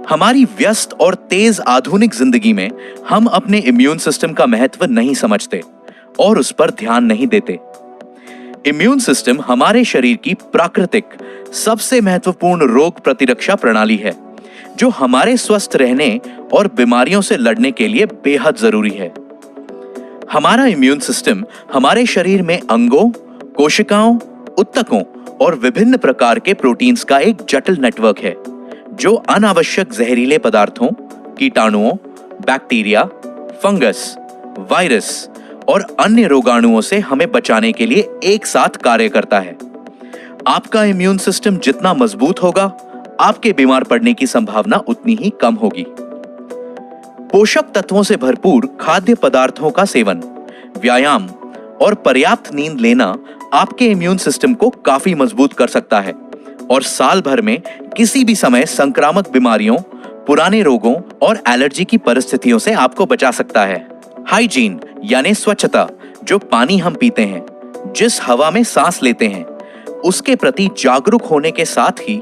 हमारी व्यस्त और तेज आधुनिक जिंदगी में हम अपने इम्यून सिस्टम का महत्व नहीं समझते और उस पर ध्यान नहीं देते। इम्यून सिस्टम हमारे शरीर की प्राकृतिक सबसे महत्वपूर्ण रोग प्रतिरक्षा प्रणाली है, जो हमारे स्वस्थ रहने और बीमारियों से लड़ने के लिए बेहद जरूरी है। हमारा इम्यून सिस्टम हमारे शरीर में अंगों, कोशिकाओं, उत्तकों और विभिन्न प्रकार के प्रोटीन्स का एक जटिल नेटवर्क है, जो अनावश्यक जहरीले पदार्थों, कीटाणुओं, बैक्टीरिया, फंगस, वायरस और अन्य रोगाणुओं से हमें बचाने के लिए एक साथ कार्य करता है। आपका इम्यून सिस्टम जितना मजबूत होगा, आपके बीमार पड़ने की संभावना उतनी ही कम होगी। पोषक तत्वों से भरपूर खाद्य पदार्थों का सेवन, व्यायाम और पर्याप्त नींद लेना आपके इम्यून सिस्टम को काफी मजबूत कर सकता है और साल भर में किसी भी समय संक्रामक बीमारियों, पुराने रोगों और एलर्जी की परिस्थितियों से आपको बचा सकता है। हाइजीन यानी स्वच्छता, जो पानी हम पीते हैं, जिस हवा में सांस लेते हैं, उसके प्रति जागरूक होने के साथ ही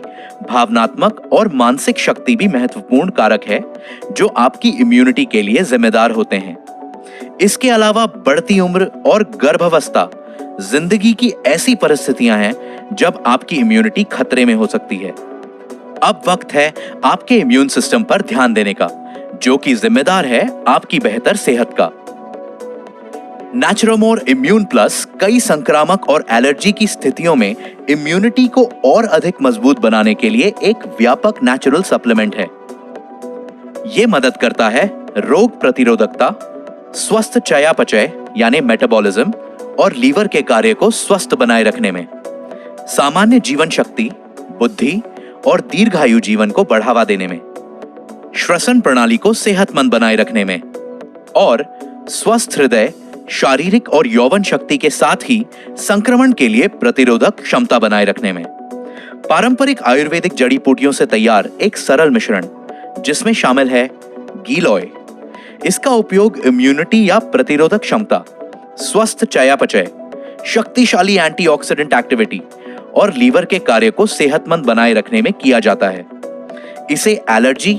भावनात्मक और मानसिक शक्ति भी महत्वपूर्ण कारक है, जो आपकी इम्यूनिटी के लिए जिम्मेदार होते हैं। इसके अलावा बढ़ती उम्र और गर्भावस्था जिंदगी की ऐसी परिस्थितियां हैं जब आपकी इम्यूनिटी खतरे में हो सकती है। अब वक्त है आपके इम्यून सिस्टम पर ध्यान देने का, जो कि जिम्मेदार है आपकी बेहतर सेहत का। नेचुरोमोर इम्यून प्लस कई संक्रामक और एलर्जी की स्थितियों में इम्यूनिटी को और अधिक मजबूत बनाने के लिए एक व्यापक नेचुरल सप्लीमेंट है। यह मदद करता है रोग प्रतिरोधकता, स्वस्थ चयापचय यानी मेटाबॉलिज्म और लीवर के कार्य को स्वस्थ बनाए रखने में, सामान्य जीवन शक्ति, बुद्धि और दीर्घायु जीवन को बढ़ावा देने में, श्वसन प्रणाली को सेहतमंद बनाए रखने में और स्वस्थ हृदय, शारीरिक और यौवन शक्ति के साथ ही संक्रमण के लिए प्रतिरोधक क्षमता बनाए रखने में। पारंपरिक आयुर्वेदिक जड़ी बूटियों से तैयार एक सरल मिश्रण, जिसमें शामिल है गीलोय। इसका उपयोग इम्यूनिटी या प्रतिरोधक क्षमता, स्वस्थ चयापचय, शक्तिशाली एंटीऑक्सीडेंट एक्टिविटी और लीवर के कार्य को सेहतमंद बनाए रखने में किया जाता है। इसे एलर्जी,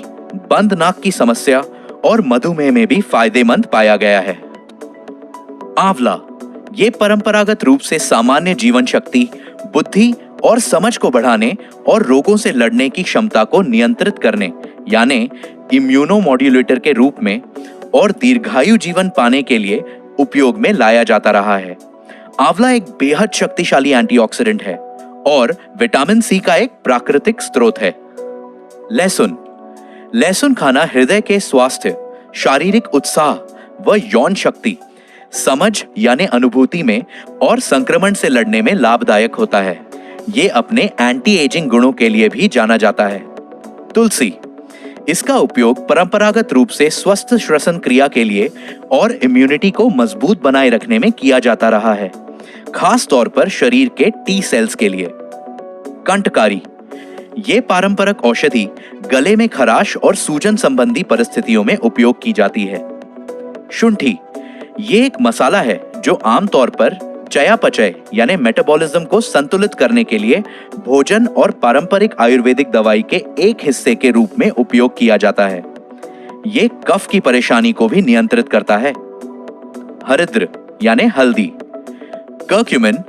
बंद नाक की समस्या और मधुमेह में भी फायदेमंद पाया गया है। आंवला, ये परंपरागत रूप से सामान्य जीवन शक्ति, बुद्धि और समझ को बढ़ाने और रोगों से लड़ने की क्षमता को नियंत्रित करने यानी इम्यूनोमॉड्यूलेटर के रूप में और दीर्घायु जीवन पाने के लिए उपयोग में लाया जाता रहा है। आंवला एक बेहद शक्तिशाली एंटीऑक्सीडेंट है और विटामिन सी का एक प्राकृतिक स्रोत है। लहसुन, लहसुन खाना हृदय के स्वास्थ्य, शारीरिक उत्साह व यौन शक्ति, समझ यानी अनुभूति में और संक्रमण से लड़ने में लाभदायक होता है। ये अपने एंटी एजिंग गुणों के लिए भी जाना जाता है। तुलसी, इसका उपयोग परंपरागत रूप से स्वस्थ श्वसन क्रिया के लिए और इम्यूनिटी को मजबूत बनाए रखने में किया जाता रहा है, खास तौर पर शरीर के टी सेल्स के लिए। कंठकारी, ये पारंपरिक औषधि गले में खराश और सूजन संबंधी परिस्थितियों में उपयोग की जाती है। शुंठी, ये एक मसाला है जो आमतौर पर चयापचय यानी मेटाबॉलिज्म को संतुलित करने के लिए भोजन और पारंपरिक आयुर्वेदिक दवाई के एक हिस्से के रूप में उपयोग किया जाता है। ये कफ की परेशानी को भी नियंत्रित करता है। हरिद्र यानी हल्दी, कर्क्यूमिन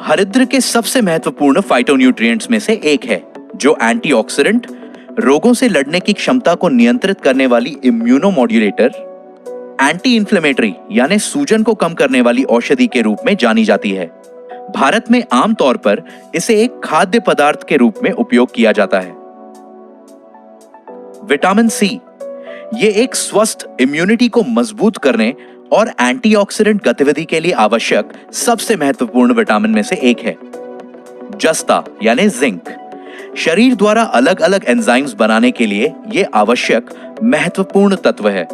हरिद्र के सबसे महत्वपूर्ण फाइटोन्यूट्रिएंट्स में से एक है, जो एंटीऑक्सीडेंट, रोगों से लड़ने की क्षमता को नियंत्रित करने वाली इम्यूनोमॉड्यूलेटर, एंटी इंफ्लेमेटरी यानी सूजन को कम करने वाली औषधि के रूप में जानी जाती है। भारत में आमतौर पर इसे एक खाद्य पदार्थ के रूप में उपयोग किया जाता है। विटामिन सी, ये एक स्वस्थ इम्यूनिटी को मजबूत करने और एंटीऑक्सीडेंट गतिविधि के लिए आवश्यक सबसे महत्वपूर्ण विटामिन में से एक है। जस्ता यानी जिंक, शरीर द्वारा अलग अलग एंजाइम्स बनाने के लिए यह आवश्यक महत्वपूर्ण तत्व है।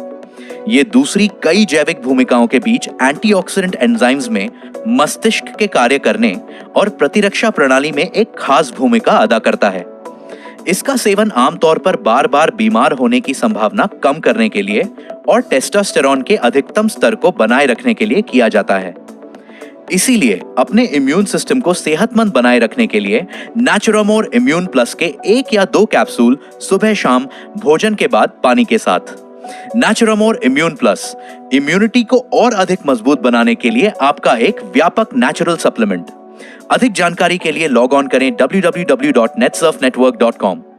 ये दूसरी कई जैविक भूमिकाओं के बीच एंटीऑक्सीडेंट एंजाइम्स में मस्तिष्क के कार्य करने और प्रतिरक्षा प्रणाली में एक खास भूमिका अदा करता है। इसका सेवन आमतौर पर बार बार बीमार होने की संभावना कम करने के लिए और टेस्टोस्टेरोन के अधिकतम स्तर को बनाए रखने के लिए किया जाता है। इसीलिए अपने इम्यून सिस्टम को सेहतमंद बनाए रखने के लिए नेचुरामोर इम्यून प्लस के 1 या 2 कैप्सूल सुबह शाम भोजन के बाद पानी के साथ। नेचुरामोर इम्यून प्लस इम्यूनिटी को और अधिक मजबूत बनाने के लिए आपका एक व्यापक नेचुरल सप्लीमेंट। अधिक जानकारी के लिए लॉग ऑन करें www.netsurfnetwork.com।